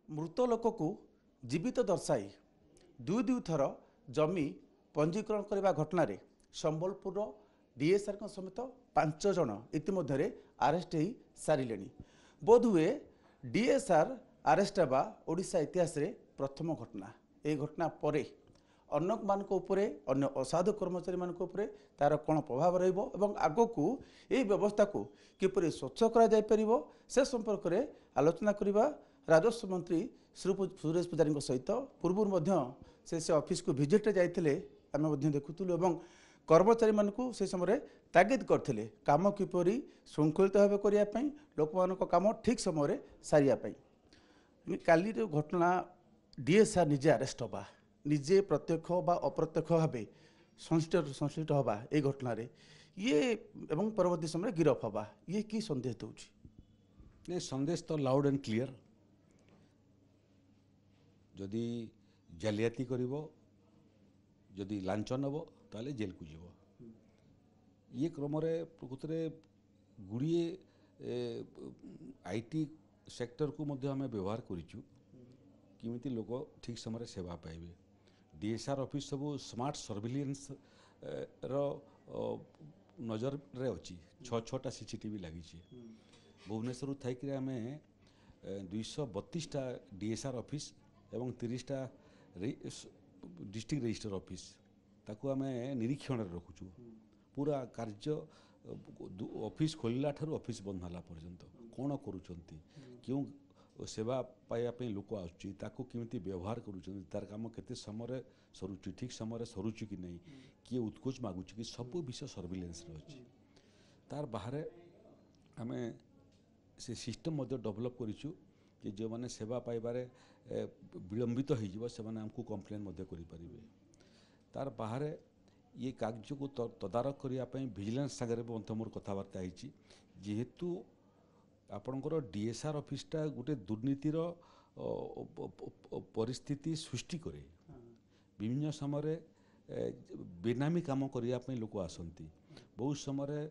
मृत लोक को जीवित दर्शाई दुई थर जमी पंजीकरण करने घटन संबलपुर डीएसआर समेत 5 जन इतिमध्य आरेस्ट हो सारे बोधहुए डीएसआर आरेस्ट हेबा ओडिशा इतिहास रे प्रथम घटना। ए घटना परे अन्य मानक उपरे अन्य असाधु कर्मचारी मानक उपरे तार कौन प्रभाव रहिबो एवं आगो को ए व्यवस्था को किपरि स्वच्छ करा जाय परिबो से संपर्क में आलोचना करिबा राजस्व मंत्री सुरेश पुजारी सहित पूर्व से ऑफिस को विजिट जाइथिले आमे मध्ये देखुतलु एवं कर्मचारी मानकु से समय तागिद करथिले काम किपरि शृंखलित भाव करिया पई लोक मानक काम ठीक समय सारिया पई। काली घटना डीएसआर निजे अरेस्ट होबा निजे प्रत्यक्ष बा अप्रत्यक्ष भाव संश्लिष्ट होबा ए घटना रे ये एवं परवर्ती समय गिरफ होबा ये की संदेश होउछि? नहीं संदेश तो लाउड एंड क्लियर जदि जालियाती करिवो जदि लांच नब ताले जेल को जीव ये क्रम प्रकृत गुड़िए आईटी सेक्टर को मध्य आम व्यवहार करूँ किमिति लोक ठीक समय सेवा पाइबे। डीएसआर ऑफिस सब स्मार्ट सर्विलेंस रो नजर रे अच्छी 6-6टा सीसीटीवी लगी भुवनेश्वर थी आम 232टा डीएसआर ऑफिस एवं 30टा डिस्ट्रिक्ट रजिस्टर ऑफिस ताकू आम निरीक्षण रखुचु पूरा कार्य ऑफिस खोलला ठारू ऑफिस बंद होला पर्यंत कौन करूचंती क्यों सेवा पाइबा लोक आसुची ताकू किमिति व्यवहार करूचंती तार काम केते समय सरुची ठीक समय सरुची कि नहीं किए उत्कोच मागुची कि सब विषय सर्विलेंस रे अछि। तार बाहर आम से सिस्टम डेभलप करूँ कि जो मैंने सेवा पाइबारे विलंबित हो से आमको कंप्लेन करें। तार बाहर ये कार्य को तदारख करने विजिलेंस सागर मोर कथबार्ता होती जेहेतु आपणकर डीएसआर ऑफिसटा गोटे दुर्नीतिर परिस्थिति सृष्टि करे विभिन्न समय बेनामी काम करने लोक आसती बहुत समय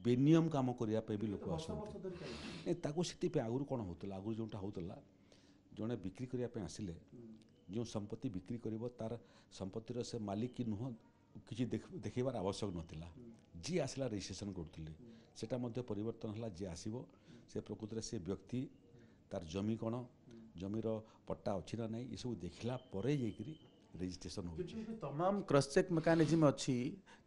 बेनियम काम करने भी लोक आसती से आगुरी कौन होता आगुरी जोटा होता जड़े बिक्री करने आसिले जो संपत्ति बिक्री कर तार संपत्तिर से मालिक की नुह किसी देखार आवश्यक नाला जी आसला रजिस्ट्रेशन करुले सेटा मध्य परिवर्तन है जी आसो से प्रकृत से व्यक्ति तार जमी कौन जमीर पट्टा अच्छी ना नहीं ये सब देखला जाकरी रजिस्ट्रेशन हो तमाम क्रॉस चेक मेकानिज्म अच्छी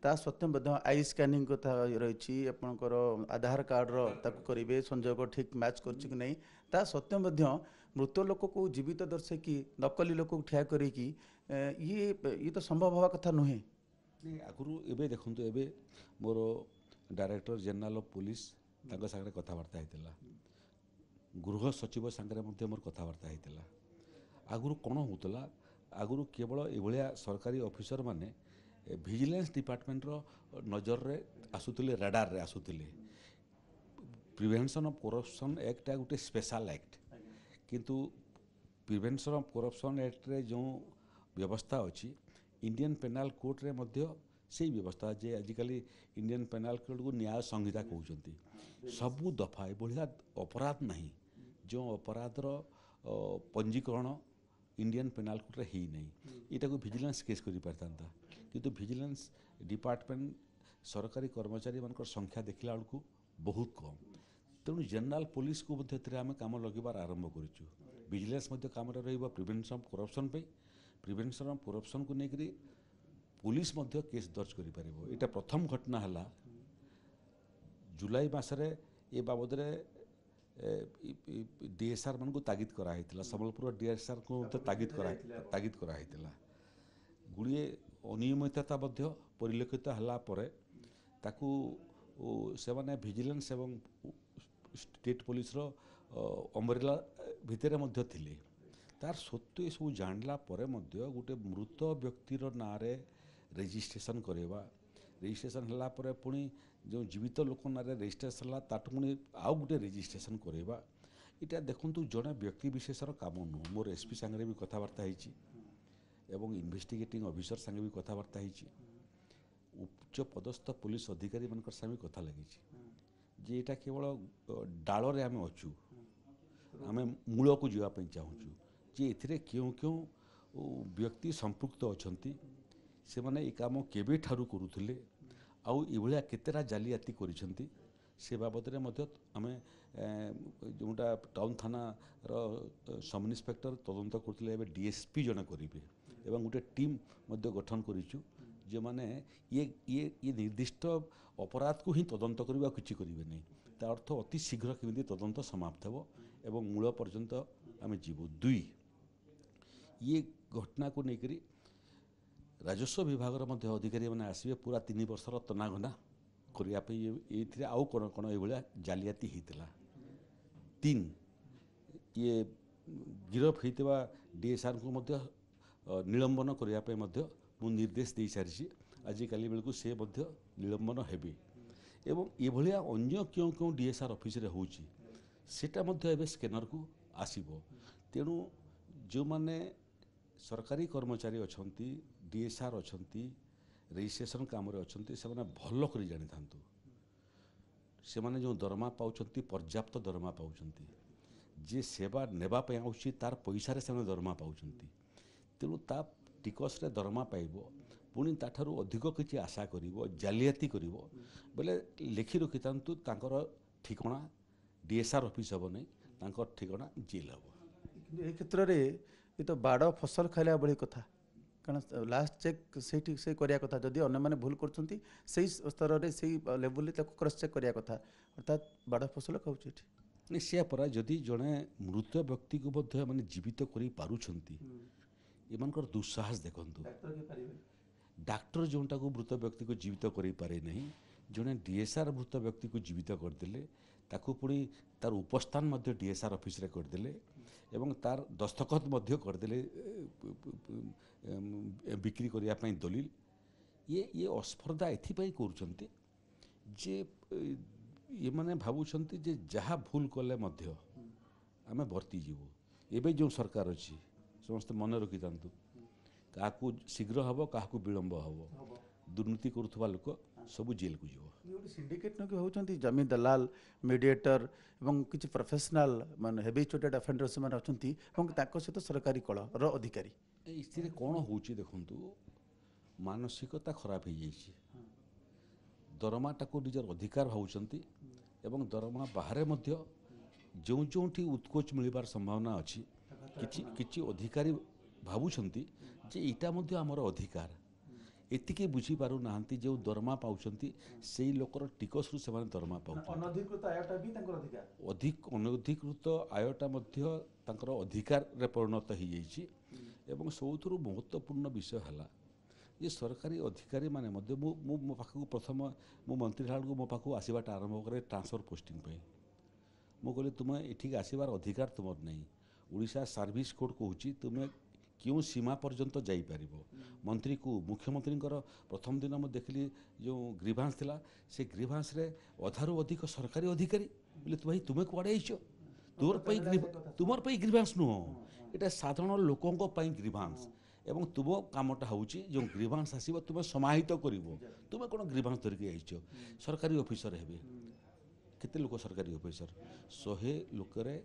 ता सत्य आई स्कैनिंग कथा रही आपंकर आधार कार्ड ताकू करेंगे संजोग ठीक मैच कर नहीं ता सत्य मृत लोक को जीवित दर्शक नकली लोक को ठिया कर ये तो संभव हवा कथा नुहे। आगु एवं देखूँ एवं मोर डायरेक्टर जनरल ऑफ पुलिस सागर कथबार्ता होता गृह सचिव सागर मोर कथबार्ता होता आगु कौन होता आगु केवल एभलिया सरकारी ऑफिसर माने विजिलेंस डिपार्टमेंट रो नजर रे आसुतिले राडार रे आसुतिले प्रिवेंशन ऑफ करप्शन एक्ट गोटे स्पेशल एक्ट किंतु प्रिवेंशन ऑफ करप्शन एक्ट रे जो व्यवस्था अच्छी इंडियन पेनाल कोड रे मध्य से व्यवस्था जे आजिकली इंडियन पेनाल कोड को न्याय संहिता कहते सबू दफा एभलिया अपराध नहीं जो अपराधर पंजीकरण इंडियन पेनाल कोड रे ही नहीं यहाँ को विजिलेंस केस कर पारता किंतु विजिलेंस डिपार्टमेंट सरकारी कर्मचारी मान संख्या देखला बेलू बहुत कम तेणु जनरल पुलिस को आम कम लगेबार आरंभ करूँ vigilance come prevention of corruption पे प्रिवेंशन ऑफ करप्शन को लेकर पुलिस केस दर्ज कर यहाँ प्रथम घटना है जुलाई मसरे ए बाबद डीएसआर मान को तागिद कराइला संबलपुर डीएसआर को तागिद कराइला गुड़िए अनियमितता परिलक्षित है ताकू से माने विजिलेंस एवं स्टेट पुलिस रो अम्ब्रेला भितर मध्य थिले तार सत्वे सब जानला परे मध्य गोटे मृत व्यक्तिर नारे रजिस्ट्रेशन करवा रजिस्ट्रेशन हला परे पुणी जो जीवित लोक नारे रजिस्ट्रेशन है ताठ पुणी आउ गोटे रजिस्ट्रेशन करवा इटा देखु जड़े व्यक्ति विशेषर काम नुह मोर एसपी सांगे भी कथबार्ता होती एवं इन्वेस्टिगेटिंग ऑफिसर सांगे भी कथबार्ता होती उच्च पदस्थ पुलिस अधिकारी मान संगे कथा लगी जे यहाँ केवल डाल रे आम अच्छू आम मूल को जावाई चाहूँ जे ए क्यों क्यों व्यक्ति संपृक्त अच्छा से मैंने ये कम केबे ठारू करुले आउ ये केतेटा जालियाती करिसेंती से बाबद आम जोटा टाउन थाना सब इन्स्पेक्टर तदंत करते डीएसपी जड़े करेंगे एवं गोटे टीम गठन करूँ जो मैंने ये निर्दिष्ट अपराध को ही तदंत करवा किसी करेंगे नहीं ता अर्थ अति शीघ्र केमी तदंत समाप्त हो एवं मूल पर्यंत आम जीवु। दुई ये घटना को लेकर राजस्व विभाग अधिकारी मैंने आसवे पूरा 3 वर्षर तनाघना करने आउ कौन कौन ये जालियाती होता। 3 ये गिरफ होता डीएसआर को निलंबन करने मु निर्देश दे सारी आजिकल बेलू से निलंबन हेबे एवं ये भाया अन्य क्यों क्यों डीएसआर ऑफिस रे होची सेटा मध्य एबे स्कैनर को आसीबो। तेणु जो माने सरकारी कर्मचारी अछंती डीएसआर अछंती रजिस्ट्रेशन काम रे अछंती से माने भलो करी जानि थांतु से माने जो दरमा पाउछंती पर्याप्त दरमा पाउछंती जे सेवा नेबा पे आउची तार पैसा रे से दरमा पाउछंती तेणु ता टिकस रे दरमा पाइबो पुणी ताठारू अधिक किसी आशा करिवो जालियाती करिवो बोले लिखि रखि तांतु तांकर ठिकाना डीएसआर ऑफिस हम नहीं तांकर ठिकाना जेल हम। ए क्षेत्र रे ये तो बाड़ फसल खाइला बड़ी कथा कारण लास्ट चेक से करिया कथा जदि अन्य माने भूल करछंती सेही स्तर रे सेही लेवल रे ताको क्रॉस चेक करिया कथा अर्थात बाड़ फसल खाउची नहीं से परा जदि जड़े मृत व्यक्ति को मध्य माने जीवित करि पारुछंती एमानकर दुस्साहस देखंतु डाक्टर जोटा को मृत व्यक्ति को जीवित कर पारे नहीं जड़े डीएसआर मृत व्यक्ति को जीवित करदे ताकू पुणी तार उपस्थान डीएसआर ऑफिस रे करदे एवं तार दस्तखत करदे बिक्री करने पाई दलील ये अस्पर्धा एथिपाई करुछंती जे ये माने भावुछंती जे जहाँ भूल कले मध्य आमे वर्ती जीवु। एबे जो सरकार अच्छी समस्त मन रखी थांतु क्या शीघ्र हम क्या विलंब हम दुर्नीति करुवा लोक सब जेल को जीव। सिंडिकेट न होउछंती जमी दलाल मीडिएटर एवं किछि प्रोफेशनल माने हेबिचुएटेड ऑफेंडर से माने अछंती एवं ताको सहित सरकारी कल रो अधिकारी इस्थिरे कौन होउची देखंतु मानसिकता खराब हो जाइए दरमाटा को निजर अधिकार भावुंट एवं दरमा बाहर जो जोठी उत्कोच मिलबार संभावना अच्छी किछि अधिकारी भावुंट जे इटा मध्य आमर अधिकार एतिके बुझी पारु नाहंती जो दरमा पाउछंती सेई लोकर टिकस रु सेमाने दरमा पाउछंती अनधिकृत आयटा भी तांकर अधिकार अधिक अनधिकृत आयटा मध्य तांकर अधिकार रे परिणत हो जाइछि एवं सबुथुरु महत्वपूर्ण विषय हला ये सरकारी अधिकारी माने मध्य मो पाखु प्रथम मो मंत्री हाल को मो पाखु आसीबाटा आरंभ करे ट्रांसफर पोस्टिंग पे मो कहले तुम एठिक आसीबार अधिकार तुमर नहीं ओडिशा सर्विस कोड कहूँ तुम्हें क्यों सीमा पर्यंत जापर मंत्री को मुख्यमंत्री प्रथम दिन मुझे देखली जो ग्रीभांस थिला से ग्रीभांस रे अधारू अधिक सरकारी अधिकारी बोले भाई तुम्हें कुआड़े तुमर ग्रीभांस नुह ये साधारण लोकों ग्रीभांस एवं तुम कामटा हूँ जो ग्रीभांस आसो तुम समाहित कर तुम्हें कौन ग्रीभांस धरिकी आईच सरकारी ऑफिसर हे केते लोक सरकारी ऑफिसर 100 लोकरे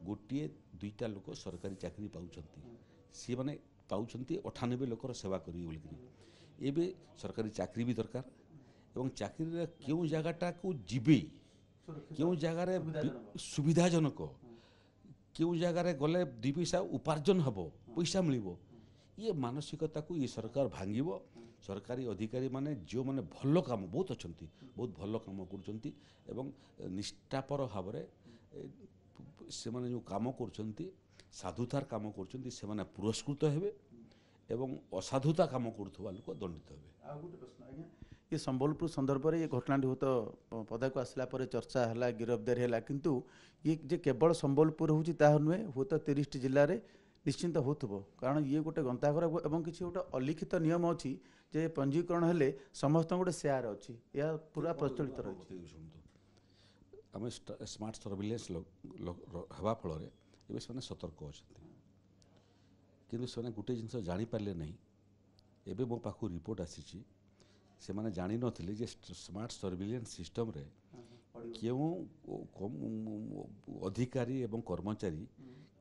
गोटे 2टा लोक सरकारी चाकरी पाउछंती सी मैंने पाउछंती 98 लोकर सेवा करी बोलिकी एबे सरकारी चाकरी भी दरकार एवं चाकरी क्यों जगटा को जीवे क्यों जगार सुविधाजनक क्यों जगार गले 2 पैसा उपार्जन हम पैसा मिल ये मानसिकता को ये सरकार भांगिब सरकारी अधिकारी माने जो माने भल काम बहुत अच्छा बहुत भल काम कर निष्ठापर भाव से माने जो काम कर साधुतार काम कर पुरस्कृत हेबे एवं असाधुता काम करुवा लोक दंडित हेबे। ये संबलपुर संदर्भ में ये घटना हूँ तो पदा को आसला पर चर्चा है गिरफ्तारी है किंतु ये जे केवल संबलपुर हूँ नुहे हूँ तो 30 जिले में निश्चिंत होथबो कारण ये गोटे गंताघर एवं किसी गोटे अलिखित नियम अच्छी जे पंजीकरण हेले समस्त गोटे शेयर अच्छी या पूरा प्रचलित रही आम स्मार्ट सर्विलेंस हवा फल ये सतर्क अच्छा किंतु से गोटे जिनस जापारे नहीं एबे मो पाखु रिपोर्ट आसी से माने जानी नथिले जे स्मार्ट सर्विलेंस सिस्टम रे କେଉଁ ଅଧିକାରୀ ଏବଂ କର୍ମଚାରୀ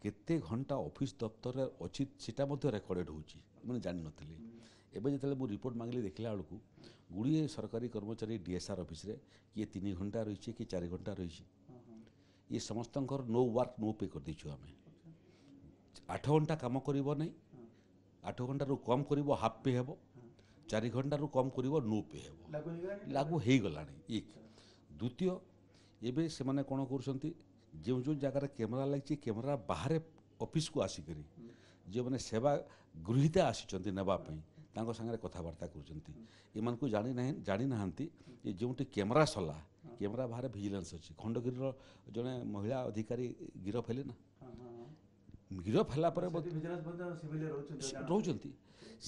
କେତେ ଘଣ୍ଟା ଅଫିସ୍ ଦପ୍ତରରେ ଅଛି ସେଟା ମଧ୍ୟ ରେକର୍ଡେଡ଼ ହେଉଛି ମାନେ ଜାଣିନଥିଲି। ଏବେ ଯେତେବେଳେ ମୁଁ ରିପୋର୍ଟ ମାଗିଲି ଦେଖିଲା ବେଳକୁ ଗୁଡ଼ିଏ ସରକାରୀ କର୍ମଚାରୀ ଡିଏସ୍ଆର୍ ଅଫିସ୍ରେ କିଏ 3 ଘଣ୍ଟା ରହିଛି କିଏ 4 ଘଣ୍ଟା ରହିଛି। ଇଏ ସମସ୍ତଙ୍କର ନୋ ୱାର୍କ ନୋ ପେ କରିଦେଇଛୁ ଆମେ। 8 ଘଣ୍ଟା କାମ କରିବ ନାହିଁ, 8 ଘଣ୍ଟାରୁ କମ୍ କରିବ ହାଫ୍ ପେ ହେବ, 4 ଘଣ୍ଟାରୁ କମ୍ କରିବ ନୋ ପେ ହେବ। ଲାଗୁ ହେଇଗଲାଣି ଏକ। ଦ୍ୱିତୀୟ, ଏବେ ସେମାନେ କ'ଣ କରୁଛନ୍ତି, ଯେଉଁ ଯେଉଁ ଜାଗାରେ କ୍ୟାମେରା ଲାଗିଛି କ୍ୟାମେରା ବାହାରେ ଅଫିସ୍କୁ ଆସିକରି ଯେଉଁମାନେ ସେବା ଗୃହୀତା ଆସିଛନ୍ତି ନେବା ପାଇଁ ତାଙ୍କ ସାଙ୍ଗରେ କଥାବାର୍ତ୍ତା କରୁଛନ୍ତି। ଏମାନଙ୍କୁ ଜାଣିନାହାନ୍ତି ଯେ ଯେଉଁଠି କ୍ୟାମେରା ସଲା କ୍ୟାମେରା ବାହାରେ ଭିଜିଲାନ୍ସ ଅଛି। ଖଣ୍ଡଗିରିର ଜଣେ ମହିଳା ଅଧିକାରୀ ଗିରଫ ହେଲେ ନା, ଗିରଫ ହେଲା ପରେ ରହୁଛନ୍ତି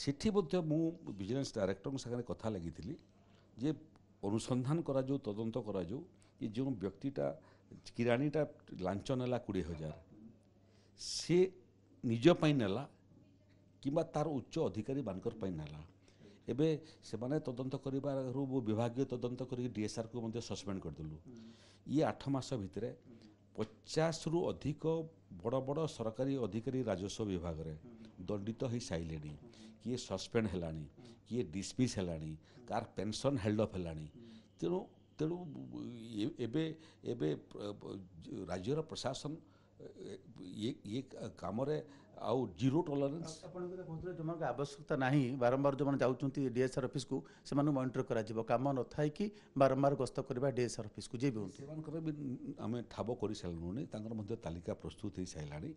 ସେଠି ମଧ୍ୟ ମୁଁ ଭିଜିଲାନ୍ସ ଡାଇରେକ୍ଟରଙ୍କ ସାଙ୍ଗରେ କଥା ଲାଗିଥିଲି ଯେ ଅନୁସନ୍ଧାନ କରାଯାଉ, ତଦନ୍ତ କରାଯାଉ ଯେ ଯେଉଁ ବ୍ୟକ୍ତିଟା କିରାଣୀଟା ଲାଞ୍ଚ ନେଲା 20,000 ସେ ନିଜ ପାଇଁ ନେଲା କିମ୍ବା ତାର ଉଚ୍ଚ ଅଧିକାରୀମାନଙ୍କର ପାଇଁ ନେଲା। ଏବେ ସେମାନେ ତଦନ୍ତ କରିବାରୁ ବିଭାଗୀୟ ତଦନ୍ତ କରିକି ଡିଏସ୍ଆର୍କୁ ମଧ୍ୟ ସସ୍ପେଣ୍ଡ କରିଦେଲୁ। ଇଏ 8 ମାସ ଭିତରେ 50ରୁ ଅଧିକ ବଡ଼ ବଡ଼ ସରକାରୀ ଅଧିକାରୀ ରାଜସ୍ୱ ବିଭାଗରେ ଦଣ୍ଡିତ ହୋଇସାରିଲେଣି। କିଏ ସସ୍ପେଣ୍ଡ ହେଲାଣି, କିଏ ଡିସମିସ୍ ହେଲାଣି, କାହାର ପେନ୍ସନ୍ ହେଲ୍ଡ ଅଫ୍ ହେଲାଣି। ତେଣୁ ଏବେ ରାଜ୍ୟର ପ୍ରଶାସନ ଇଏ କାମରେ ଆଉ ଜିରୋ ଟଲରେନ୍ସ। ଆପଣ କହୁଥିଲେ ଯେଉଁମାନଙ୍କ ଆବଶ୍ୟକତା ନାହିଁ ବାରମ୍ବାର ଯେଉଁମାନେ ଯାଉଛନ୍ତି ଡିଏସ୍ଆର୍ ଅଫିସ୍କୁ ସେମାନଙ୍କୁ ମନିଟର କରାଯିବ, କାମ ନଥାଇକି ବାରମ୍ବାର ଗସ୍ତ କରିବା ଡିଏସ୍ଆର୍ ଅଫିସ୍କୁ ଯିଏ ବି ହୁଅନ୍ତୁ। ସେମାନଙ୍କର ବି ଆମେ ଠାବ କରିସାରିଲୁଣି, ତାଙ୍କର ମଧ୍ୟ ତାଲିକା ପ୍ରସ୍ତୁତ ହୋଇସାରିଲାଣି।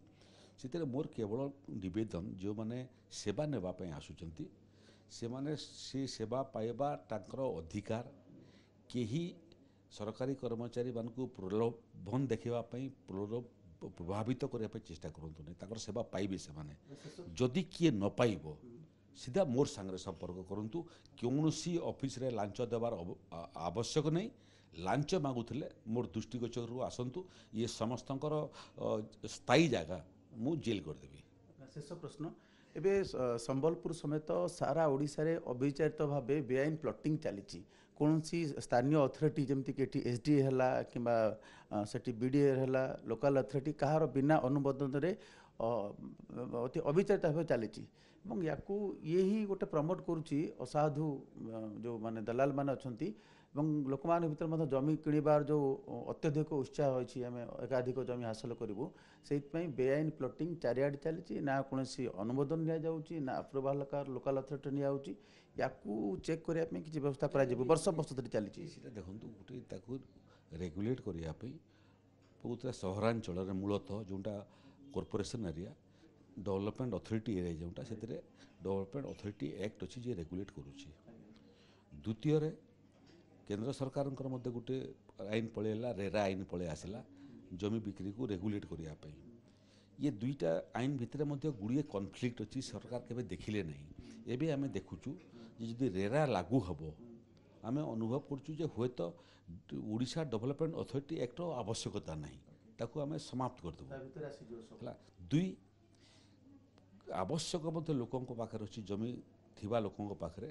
ସେଥିରେ ମୋର କେବଳ ନିବେଦନ, ଯେଉଁମାନେ ସେବା ନେବା ପାଇଁ ଆସୁଛନ୍ତି ସେମାନେ ସେ ସେବା ପାଇବା ତାଙ୍କର ଅଧିକାର। କେହି ସରକାରୀ କର୍ମଚାରୀମାନଙ୍କୁ ପ୍ରଲୋଭନ ଦେଖାଇବା ପାଇଁ ପ୍ରଭାବିତ କରିବା ପାଇଁ ଚେଷ୍ଟା କରନ୍ତୁନି। ତାଙ୍କର ସେବା ପାଇବେ ସେମାନେ। ଯଦି କିଏ ନ ପାଇବ ସିଧା ମୋର ସାଙ୍ଗରେ ସମ୍ପର୍କ କରନ୍ତୁ। କୌଣସି ଅଫିସରେ ଲାଞ୍ଚ ଦେବାର ଆବଶ୍ୟକ ନାହିଁ। ଲାଞ୍ଚ ମାଗୁଥିଲେ ମୋର ଦୃଷ୍ଟିଗୋଚରରୁ ଆସନ୍ତୁ। ଇଏ ସମସ୍ତଙ୍କର ସ୍ଥାୟୀ ଜାଗା, ମୁଁ ଜେଲ୍ କରିଦେବି। ଶେଷ ପ୍ରଶ୍ନ, ଏବେ ସମ୍ବଲପୁର ସମେତ ସାରା ଓଡ଼ିଶାରେ ଅବିଚାରିତ ଭାବେ ବେଆଇନ ପ୍ଲଟିଂ ଚାଲିଛି। କୌଣସି ସ୍ଥାନୀୟ ଅଥରିଟି ଯେମିତିକି ଏଠି ଏସ୍ଡିଏ ହେଲା କିମ୍ବା ସେଠି ବିଡ଼ିଏ ହେଲା, ଲୋକାଲ ଅଥରିଟି କାହାର ବିନା ଅନୁମୋଦନରେ ଅତି ଅବିଚାରିତ ଭାବେ ଚାଲିଛି ଏବଂ ୟାକୁ ଇଏ ହିଁ ଗୋଟେ ପ୍ରମୋଟ୍ କରୁଛି ଅସାଧୁ ଯେଉଁମାନେ ଦଲାଲ ମାନେ ଅଛନ୍ତି ଏବଂ ଲୋକମାନଙ୍କ ଭିତରେ ମଧ୍ୟ ଜମି କିଣିବାର ଯେଉଁ ଅତ୍ୟଧିକ ଉତ୍ସାହ ଅଛି, ଆମେ ଏକାଧିକ ଜମି ହାସଲ କରିବୁ, ସେଇଥିପାଇଁ ବେଆଇନ ପ୍ଲଟିଂ ଚାରିଆଡ଼େ ଚାଲିଛି। ନା କୌଣସି ଅନୁମୋଦନ ନିଆଯାଉଛି, ନା ଆପ୍ରୁଭାଲ ଲୋକାଲ ଅଥରିଟି ନିଆଯାଉଛି। ୟାକୁ ଚେକ୍ କରିବା ପାଇଁ କିଛି ବ୍ୟବସ୍ଥା କରାଯିବ, ବର୍ଷ ଧରି ଚାଲିଛି। ସେଇଟା ଦେଖନ୍ତୁ, ଗୋଟେ ତାକୁ ରେଗୁଲେଟ୍ କରିବା ପାଇଁ ବହୁତ ସହରାଞ୍ଚଳରେ ମୂଳତଃ ଯେଉଁଟା corporation area, development authority area ଯେଉଁଟା, ସେଥିରେ ଡେଭଲପମେଣ୍ଟ ଅଥରିଟି ଆକ୍ଟ ଅଛି ଯିଏ ରେଗୁଲେଟ୍ କରୁଛି। ଦ୍ୱିତୀୟରେ କେନ୍ଦ୍ର ସରକାରଙ୍କର ମଧ୍ୟ ଗୋଟେ ଆଇନ ପଳେଇଲା, ରେରା ଆଇନ ପଳେଇ ଆସିଲା ଜମି ବିକ୍ରିକୁ ରେଗୁଲେଟ୍ କରିବା ପାଇଁ। ଇଏ ଦୁଇଟା ଆଇନ ଭିତରେ ମଧ୍ୟ ଗୁଡ଼ିଏ କନଫ୍ଲିକ୍ଟ ଅଛି, ସରକାର କେବେ ଦେଖିଲେ ନାହିଁ। ଏବେ ଆମେ ଦେଖୁଛୁ ଯେ ଯଦି ରେରା ଲାଗୁ ହେବ, ଆମେ ଅନୁଭବ କରୁଛୁ ଯେ ହୁଏତ ଓଡ଼ିଶା ଡେଭଲପମେଣ୍ଟ ଅଥରିଟି ଆକ୍ଟର ଆବଶ୍ୟକତା ନାହିଁ, ତାକୁ ଆମେ ସମାପ୍ତ କରିଦେବୁ। ହେଲା। ଦୁଇ, ଆବଶ୍ୟକ ମଧ୍ୟ ଲୋକଙ୍କ ପାଖରେ ଅଛି, ଜମି ଥିବା ଲୋକଙ୍କ ପାଖରେ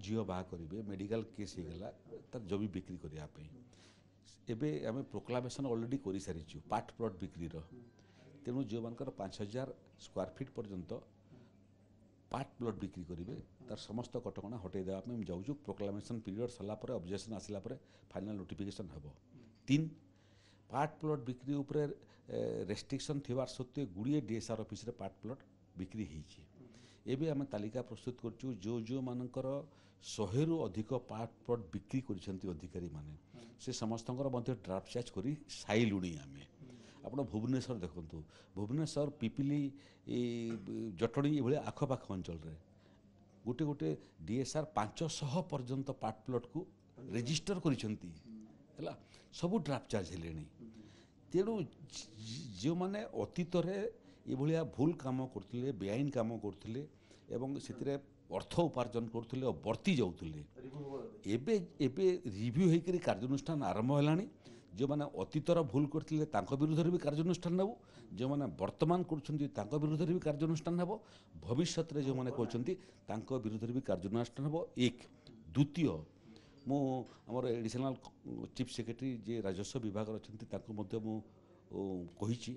ଝିଅ ବାହା କରିବେ, ମେଡ଼ିକାଲ କେସ୍ ହେଇଗଲା, ତାର ଜମି ବିକ୍ରି କରିବା ପାଇଁ। ଏବେ ଆମେ ପ୍ରୋକ୍ଲାମେସନ୍ ଅଲରେଡ଼ି କରିସାରିଛୁ ପାର୍ଟ ପ୍ଲଟ୍ ବିକ୍ରିର। ତେଣୁ ଯେଉଁମାନଙ୍କର 5,000 ସ୍କୋୟାର ଫିଟ୍ ପର୍ଯ୍ୟନ୍ତ ପାର୍ଟ ପ୍ଲଟ୍ ବିକ୍ରି କରିବେ, ତାର ସମସ୍ତ କଟକଣା ହଟେଇ ଦେବା ପାଇଁ ଆମେ ଯାଉଛୁ। ପ୍ରୋକ୍ଲାମେସନ୍ ପିରିୟଡ଼ ସରିଲା ପରେ, ଅବଜେକ୍ସନ୍ ଆସିଲା ପରେ ଫାଇନାଲ୍ ନୋଟିଫିକେସନ୍ ହେବ। 3, ପାର୍ଟ ପ୍ଲଟ୍ ବିକ୍ରି ଉପରେ ରେଷ୍ଟ୍ରିକ୍ସନ୍ ଥିବା ସତ୍ତ୍ୱେ ଗୁଡ଼ିଏ ଡିଏସ୍ଆର୍ ଅଫିସରେ ପାର୍ଟ ପ୍ଲଟ୍ ବିକ୍ରି ହେଇଛି। ଏବେ ଆମେ ତାଲିକା ପ୍ରସ୍ତୁତ କରୁଛୁ ଯେଉଁମାନଙ୍କର 100ରୁ ଅଧିକ ପାର୍ଟ ପ୍ଲଟ୍ ବିକ୍ରି କରିଛନ୍ତି ଅଧିକାରୀମାନେ, ସେ ସମସ୍ତଙ୍କର ମଧ୍ୟ ଡ୍ରାଫ୍ଟ ଚାର୍ଜ କରି ସାଇଲୁଣି ଆମେ। ଆପଣ ଭୁବନେଶ୍ୱର ଦେଖନ୍ତୁ, ଭୁବନେଶ୍ୱର, ପିପିଲି, ଜଟଣୀ ଏଭଳି ଆଖପାଖ ଅଞ୍ଚଳରେ ଗୋଟେ ଡିଏସ୍ଆର୍ 500 ପର୍ଯ୍ୟନ୍ତ ପାର୍ଟ ପ୍ଲଟ୍କୁ ରେଜିଷ୍ଟର କରିଛନ୍ତି। ହେଲା, ସବୁ ଡ୍ରାଫ୍ଟ ଚାର୍ଜ ହେଲେଣି। ତେଣୁ ଯେଉଁମାନେ ଅତୀତରେ ଏଭଳିଆ ଭୁଲ କାମ କରୁଥିଲେ, ବେଆଇନ କାମ କରୁଥିଲେ ଏବଂ ସେଥିରେ ଅର୍ଥ ଉପାର୍ଜନ କରୁଥିଲେ ଓ ବର୍ତ୍ତି ଯାଉଥିଲେ, ଏବେ ରିଭ୍ୟୁ ହୋଇକରି କାର୍ଯ୍ୟାନୁଷ୍ଠାନ ଆରମ୍ଭ ହେଲାଣି। ଯେଉଁମାନେ ଅତୀତର ଭୁଲ କରିଥିଲେ ତାଙ୍କ ବିରୁଦ୍ଧରେ ବି କାର୍ଯ୍ୟାନୁଷ୍ଠାନ ନେବୁ, ଯେଉଁମାନେ ବର୍ତ୍ତମାନ କରୁଛନ୍ତି ତାଙ୍କ ବିରୁଦ୍ଧରେ ବି କାର୍ଯ୍ୟାନୁଷ୍ଠାନ ହେବ, ଭବିଷ୍ୟତରେ ଯେଉଁମାନେ କରୁଛନ୍ତି ତାଙ୍କ ବିରୁଦ୍ଧରେ ବି କାର୍ଯ୍ୟାନୁଷ୍ଠାନ ହେବ। ଏକ। ଦ୍ୱିତୀୟ, ମୁଁ ଆମର ଏଡ଼ିସନାଲ୍ ଚିଫ୍ ସେକ୍ରେଟାରୀ ଯିଏ ରାଜସ୍ୱ ବିଭାଗର ଅଛନ୍ତି ତାଙ୍କୁ ମଧ୍ୟ ମୁଁ କହିଛି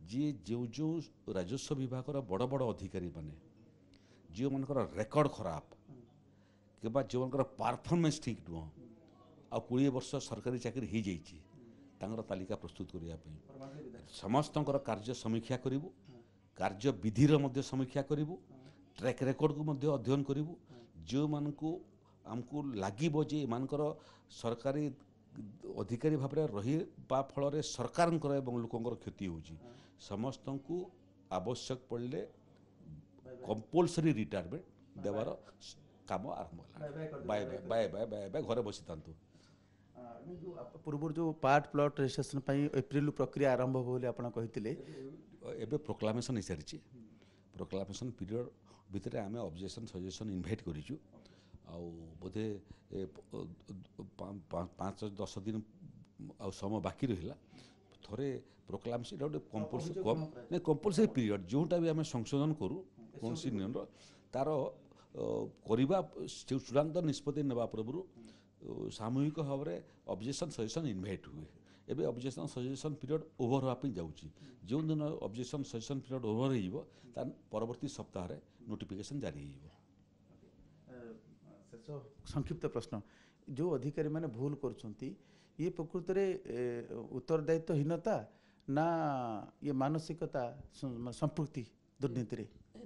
ଯିଏ ଯେଉଁ ଯେଉଁ ରାଜସ୍ୱ ବିଭାଗର ବଡ଼ ବଡ଼ ଅଧିକାରୀମାନେ ଯେଉଁମାନଙ୍କର ରେକର୍ଡ଼ ଖରାପ କିମ୍ବା ଯେଉଁମାନଙ୍କର ପରଫର୍ମାନ୍ସ ଠିକ୍ ନୁହଁ ଆଉ 20 ବର୍ଷ ସରକାରୀ ଚାକିରି ହେଇଯାଇଛି ତାଙ୍କର ତାଲିକା ପ୍ରସ୍ତୁତ କରିବା ପାଇଁ ସମସ୍ତଙ୍କର କାର୍ଯ୍ୟ ସମୀକ୍ଷା କରିବୁ, କାର୍ଯ୍ୟ ବିଧିର ମଧ୍ୟ ସମୀକ୍ଷା କରିବୁ, ଟ୍ରାକ୍ ରେକର୍ଡ଼କୁ ମଧ୍ୟ ଅଧ୍ୟୟନ କରିବୁ। ଯେଉଁମାନଙ୍କୁ ଆମକୁ ଲାଗିବ ଯେ ଏମାନଙ୍କର ସରକାରୀ ଅଧିକାରୀ ଭାବରେ ରହିବା ଫଳରେ ସରକାରଙ୍କର ଏବଂ ଲୋକଙ୍କର କ୍ଷତି ହେଉଛି ସମସ୍ତଙ୍କୁ ଆବଶ୍ୟକ ପଡ଼ିଲେ କମ୍ପଲସରି ରିଟାୟାରମେଣ୍ଟ ଦେବାର କାମ ଆରମ୍ଭ ହେଲା। Bye bye bye bye bye ଘରେ ବସିଥାନ୍ତୁ। ପୂର୍ବରୁ ଯେଉଁ ପାର୍ଟ ପ୍ଲଟ୍ ରେଜିଷ୍ଟ୍ରେସନ ପାଇଁ ଏପ୍ରିଲ ପ୍ରକ୍ରିୟା ଆରମ୍ଭ ହେବ ବୋଲି ଆପଣ କହିଥିଲେ ଏବେ ପ୍ରୋକ୍ଲାମେସନ୍ ହେଇସାରିଛି। ପ୍ରୋକ୍ଲାମେସନ୍ ପିରିୟଡ଼ ଭିତରେ ଆମେ ଅବଜେକ୍ସନ୍ ସଜେସନ୍ ଇନଭାଇଟ୍ କରିଛୁ ଆଉ ବୋଧେ 5-10 ଦିନ ଆଉ ସମୟ ବାକି ରହିଲା। ଥରେ ପ୍ରୋକ୍ଲାମେସନ୍ ଗୋଟେ କମ୍ପଲସରି ପିରିୟଡ଼ ଯେଉଁଟା ବି ଆମେ ସଂଶୋଧନ କରୁ କୌଣସି ନିୟମର ତା'ର କରିବା ଚୂଡ଼ାନ୍ତ ନିଷ୍ପତ୍ତି ନେବା ପୂର୍ବରୁ ସାମୂହିକ ଭାବରେ ଅବଜେକ୍ସନ୍ ସଜେସନ୍ ଇନଭାଇଟ୍ ହୁଏ। ଏବେ ଅବଜେକ୍ସନ୍ ସଜେସନ୍ ପିରିୟଡ଼ ଓଭର ହେବା ପାଇଁ ଯାଉଛି। ଯେଉଁଦିନ ଅବଜେକ୍ସନ୍ ସଜେସନ୍ ପିରିୟଡ଼ ଓଭର ହେଇଯିବ ତା ପରବର୍ତ୍ତୀ ସପ୍ତାହରେ ନୋଟିଫିକେସନ୍ ଜାରି ହେଇଯିବ। ଶେଷ ସଂକ୍ଷିପ୍ତ ପ୍ରଶ୍ନ, ଯେଉଁ ଅଧିକାରୀମାନେ ଭୁଲ କରୁଛନ୍ତି ଇଏ ପ୍ରକୃତରେ ଉତ୍ତରଦାୟିତ୍ୱହୀନତା ନା ଇଏ ମାନସିକତା ସମ୍ପୃକ୍ତି ଦୁର୍ନୀତିରେ?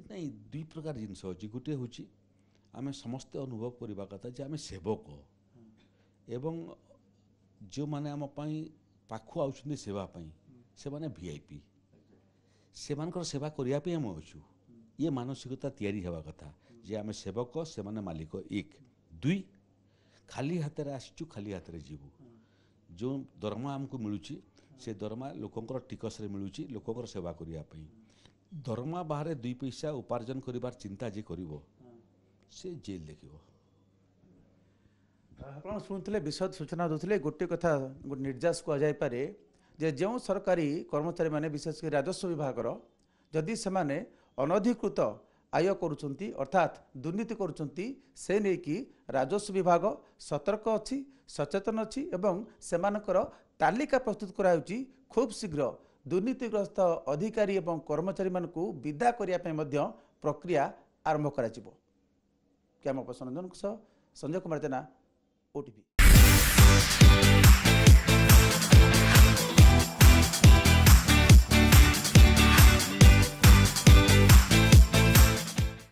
ନାଇଁ, ଦୁଇ ପ୍ରକାର ଜିନିଷ ଅଛି। ଗୋଟିଏ ହେଉଛି ଆମେ ସମସ୍ତେ ଅନୁଭବ କରିବା କଥା ଯେ ଆମେ ସେବକ ଏବଂ ଯେଉଁମାନେ ଆମ ପାଇଁ ପାଖକୁ ଆସୁଛନ୍ତି ସେବା ପାଇଁ ସେମାନେ VIP, ସେମାନଙ୍କର ସେବା କରିବା ପାଇଁ ଆମେ ଅଛୁ। ଇଏ ମାନସିକତା ତିଆରି ହେବା କଥା ଯେ ଆମେ ସେବକ ସେମାନେ ମାଲିକ। 1 2 ଖାଲି ହାତରେ ଆସିଛୁ ଖାଲି ହାତରେ ଯିବୁ। ଯେଉଁ ଦରମା ଆମକୁ ମିଳୁଛି ସେ ଦରମା ଲୋକଙ୍କର ଟିକସରେ ମିଳୁଛି ଲୋକଙ୍କର ସେବା କରିବା ପାଇଁ। ଦରମା ବାହାରେ 2 ପଇସା ଉପାର୍ଜନ କରିବାର ଚିନ୍ତା ଯିଏ କରିବ ସେ ଜେଲ୍ ଦେଖିବ। ଆପଣ ଶୁଣୁଥିଲେ ବିଶଦ ସୂଚନା ଦେଉଥିଲେ। ଗୋଟିଏ କଥା ଗୋଟେ ନିର୍ଯାସ କୁହାଯାଇପାରେ ଯେ ଯେଉଁ ସରକାରୀ କର୍ମଚାରୀମାନେ ବିଶେଷ କରି ରାଜସ୍ୱ ବିଭାଗର ଯଦି ସେମାନେ ଅନଧିକୃତ ଆୟ କରୁଛନ୍ତି ଅର୍ଥାତ୍ ଦୁର୍ନୀତି କରୁଛନ୍ତି ସେ ନେଇକି ରାଜସ୍ୱ ବିଭାଗ ସତର୍କ ଅଛି, ସଚେତନ ଅଛି ଏବଂ ସେମାନଙ୍କର ତାଲିକା ପ୍ରସ୍ତୁତ କରାଯାଉଛି। ଖୁବ୍ ଶୀଘ୍ର ଦୁର୍ନୀତିଗ୍ରସ୍ତ ଅଧିକାରୀ ଏବଂ କର୍ମଚାରୀମାନଙ୍କୁ ବିଦା କରିବା ପାଇଁ ମଧ୍ୟ ପ୍ରକ୍ରିୟା ଆରମ୍ଭ କରାଯିବ। କ୍ୟାମେରା ପର୍ସନ ରଞ୍ଜନଙ୍କ ସହ ସଞ୍ଜୟ କୁମାର ଜେନା, OTV।